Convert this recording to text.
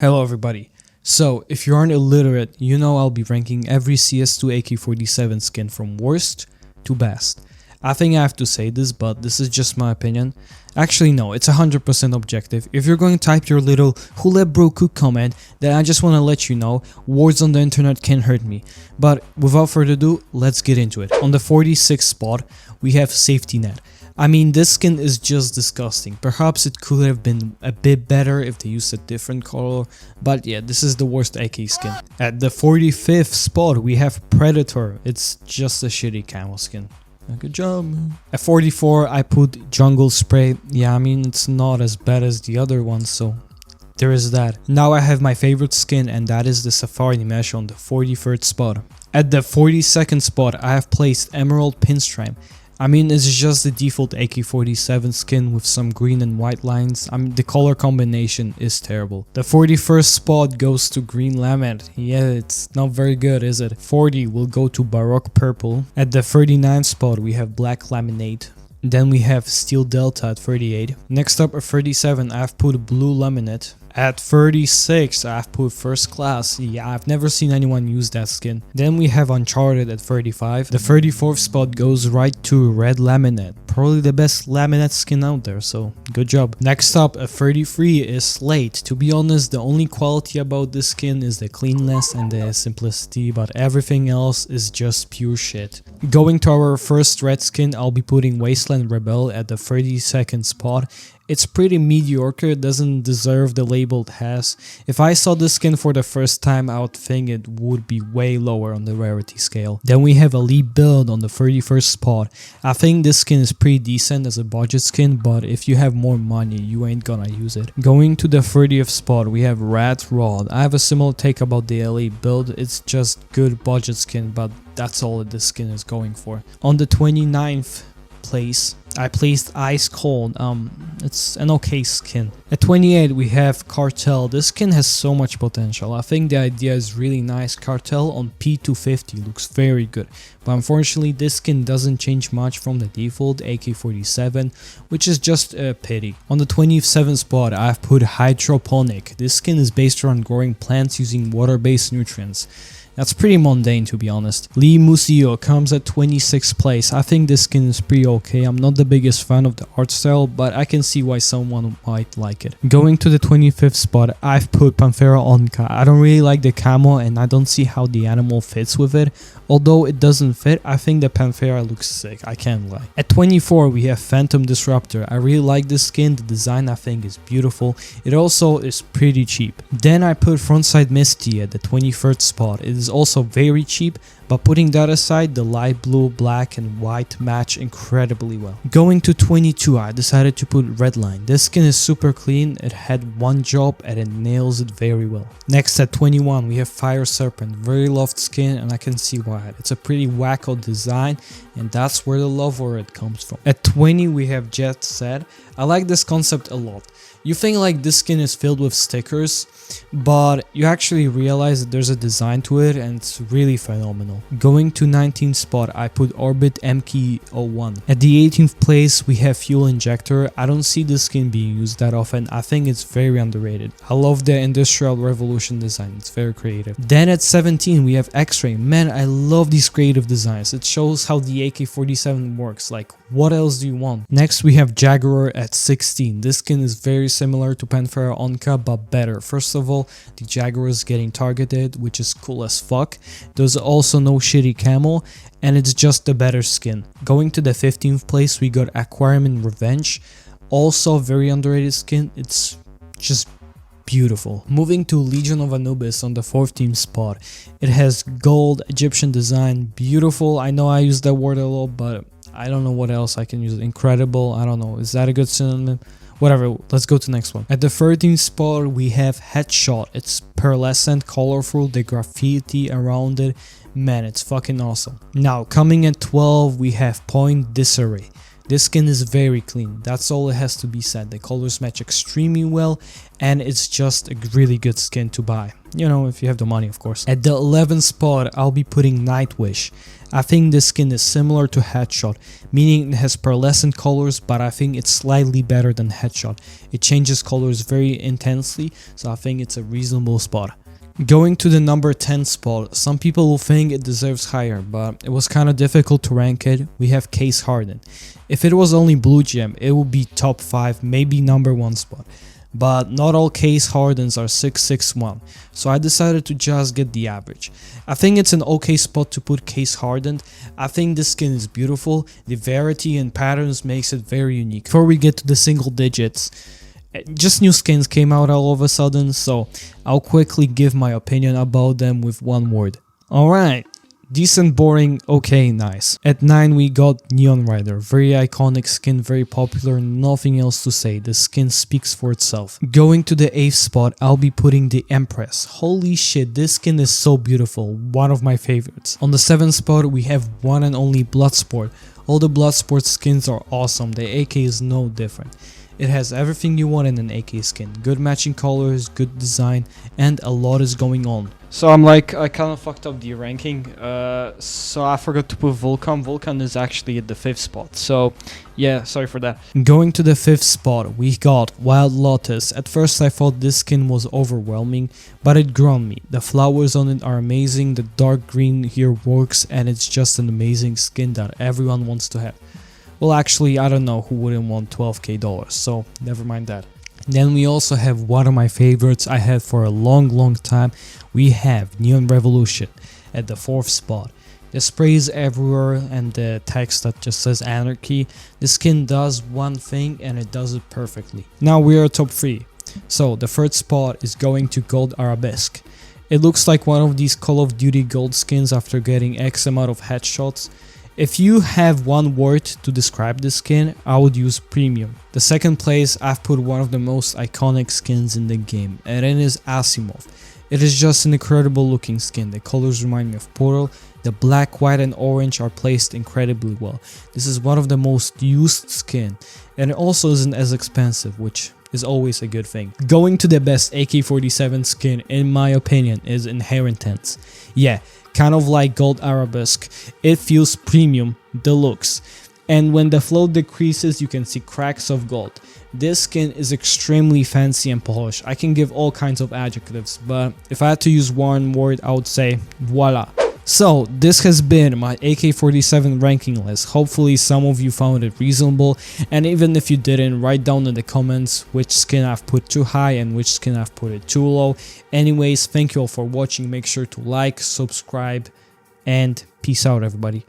Hello everybody. So, if you aren't illiterate, you know I'll be ranking every CS2 AK-47 skin from worst to best. I think I have to say this, but this is just my opinion. Actually no, it's 100% objective. If you're going to type your little "who let bro cook" comment, then I just want to let you know, words on the internet can hurt me. But without further ado, let's get into it. On the 46th spot, we have Safety Net. I mean, this skin is just disgusting. Perhaps it could have been a bit better if they used a different color, but yeah, this is the worst AK skin. At the 45th spot, we have Predator. It's just a shitty camo skin. Good job, man. At 44, I put Jungle Spray. Yeah, I mean, it's not as bad as the other ones, so there is that. Now I have my favorite skin, and that is the Safari Mesh on the 43rd spot. At the 42nd spot, I have placed Emerald Pinstripe. I mean, it's just the default AK-47 skin with some green and white lines. I mean, the color combination is terrible. The 41st spot goes to Green Laminate. Yeah, it's not very good, is it? 40 will go to Baroque Purple. At the 39th spot, we have Black Laminate. Then we have Steel Delta at 38. Next up at 37, I've put Blue Laminate. At 36, I've put First Class. Yeah, I've never seen anyone use that skin. Then we have Uncharted at 35. The 34th spot goes right to Red Laminate. Probably the best laminate skin out there, so good job. Next up at 33 is Slate. To be honest, the only quality about this skin is the cleanness and the simplicity, but everything else is just pure shit. Going to our first red skin, I'll be putting Wasteland Rebel at the 32nd spot. It's pretty mediocre, it doesn't deserve the label it has. If I saw this skin for the first time, I would think it would be way lower on the rarity scale. Then we have Elite Build on the 31st spot. I think this skin is pretty decent as a budget skin, but if you have more money, you ain't gonna use it. Going to the 30th spot, we have Rat Rod. I have a similar take about the Elite Build. It's just good budget skin, but that's all that this skin is going for. On the 29th place, I placed Ice Cold. It's an okay skin. At 28, we have Cartel. This skin has so much potential. I think the idea is really nice. Cartel on P250 looks very good, but unfortunately this skin doesn't change much from the default AK-47, which is just a pity. On the 27th spot, I've put Hydroponic. This skin is based around growing plants using water-based nutrients. That's pretty mundane, to be honest. Lee Museo comes at 26th place. I think this skin is pretty okay. I'm not the biggest fan of the art style, but I can see why someone might like it. Going to the 25th spot, I've put Panthera Onca. I don't really like the camo and I don't see how the animal fits with it. Although it doesn't fit, I think the Panthera looks sick, I can't lie. At 24, we have Phantom Disruptor. I really like this skin, the design I think is beautiful. It also is pretty cheap. Then I put Frontside Misty at the 23rd spot. It is also very cheap, but putting that aside, the light blue, black and white match incredibly well. Going to 22, I decided to put Redline. This skin is super clean, it had one job and it nails it very well. Next at 21, we have Fire Serpent. Very loved skin and I can see why. It's a pretty wacko design and that's where the love for it comes from. At 20, we have Jet Set. I like this concept a lot. You think like this skin is filled with stickers, but you actually realize that there's a design to it and it's really phenomenal. Going to 19th spot, I put Orbit MK01. At the 18th place, we have Fuel Injector. I don't see this skin being used that often. I think it's very underrated. I love the Industrial Revolution design. It's very creative. Then at 17, we have X-Ray. Man, I love these creative designs. It shows how the AK-47 works. Like, what else do you want? Next, we have Jaguar at 16. This skin is very similar to Panthera Onca, but better. First of all, the Jaguar is getting targeted, which is cool as fuck. There's also no shitty camo, and it's just a better skin. Going to the 15th place, we got Aquarium in Revenge. Also very underrated skin. It's just beautiful. Moving to Legion of Anubis on the 14th spot. It has gold Egyptian design. Beautiful. I know I use that word a lot, but I don't know what else I can use. Incredible. I don't know. Is that a good synonym? Whatever, let's go to the next one. At the 13th spot, we have Headshot. It's pearlescent, colorful, the graffiti around it. Man, it's fucking awesome. Now, coming at 12, we have Point Disarray. This skin is very clean, that's all it has to be said. The colors match extremely well and it's just a really good skin to buy. You know, if you have the money, of course. At the 11th spot, I'll be putting Nightwish. I think this skin is similar to Headshot, meaning it has pearlescent colors, but I think it's slightly better than Headshot. It changes colors very intensely, so I think it's a reasonable spot. Going to the number 10 spot, some people will think it deserves higher, but it was kind of difficult to rank it. We have Case Harden. If it was only Blue Gem, it would be top 5, maybe number 1 spot. But not all Case Hardens are 661, so I decided to just get the average. I think it's an okay spot to put Case Hardened. I think this skin is beautiful, the variety and patterns makes it very unique. Before we get to the single digits, just new skins came out all of a sudden, so I'll quickly give my opinion about them with one word. Alright, decent, boring, okay, nice. At 9 we got Neon Rider, very iconic skin, very popular, nothing else to say, the skin speaks for itself. Going to the 8th spot, I'll be putting the Empress. Holy shit, this skin is so beautiful, one of my favorites. On the 7th spot we have one and only Bloodsport. All the Bloodsport skins are awesome, the AK is no different. It has everything you want in an AK skin, good matching colors, good design, and a lot is going on. So I kind of fucked up the ranking, so I forgot to put Vulcan. Vulcan is actually at the 5th spot, so yeah, sorry for that. Going to the 5th spot, we got Wild Lotus. At first I thought this skin was overwhelming, but it grew on me. The flowers on it are amazing, the dark green here works, and it's just an amazing skin that everyone wants to have. Well, actually, I don't know who wouldn't want $12k, so never mind that. Then we also have one of my favorites I had for a long time. We have Neon Revolution at the 4th spot. The spray is everywhere and the text that just says Anarchy. The skin does one thing and it does it perfectly. Now we are top 3. So the 3rd spot is going to Gold Arabesque. It looks like one of these Call of Duty gold skins after getting X amount of headshots. If you have one word to describe this skin, I would use premium. The 2nd place, I've put one of the most iconic skins in the game, and it is Asimov. It is just an incredible looking skin, the colors remind me of Portal, the black, white and orange are placed incredibly well. This is one of the most used skin, and it also isn't as expensive, which is always a good thing. Going to the best AK-47 skin, in my opinion, is Inheritance. Yeah, kind of like Gold Arabesque, it feels premium, deluxe. And when the float decreases, you can see cracks of gold. This skin is extremely fancy and polished. I can give all kinds of adjectives, but if I had to use one word, I would say voila. So this has been my AK-47 ranking list. Hopefully some of you found it reasonable, and even if you didn't, write down in the comments which skin I've put too high and which skin I've put it too low. Anyways, thank you all for watching. Make sure to like, subscribe, and peace out everybody.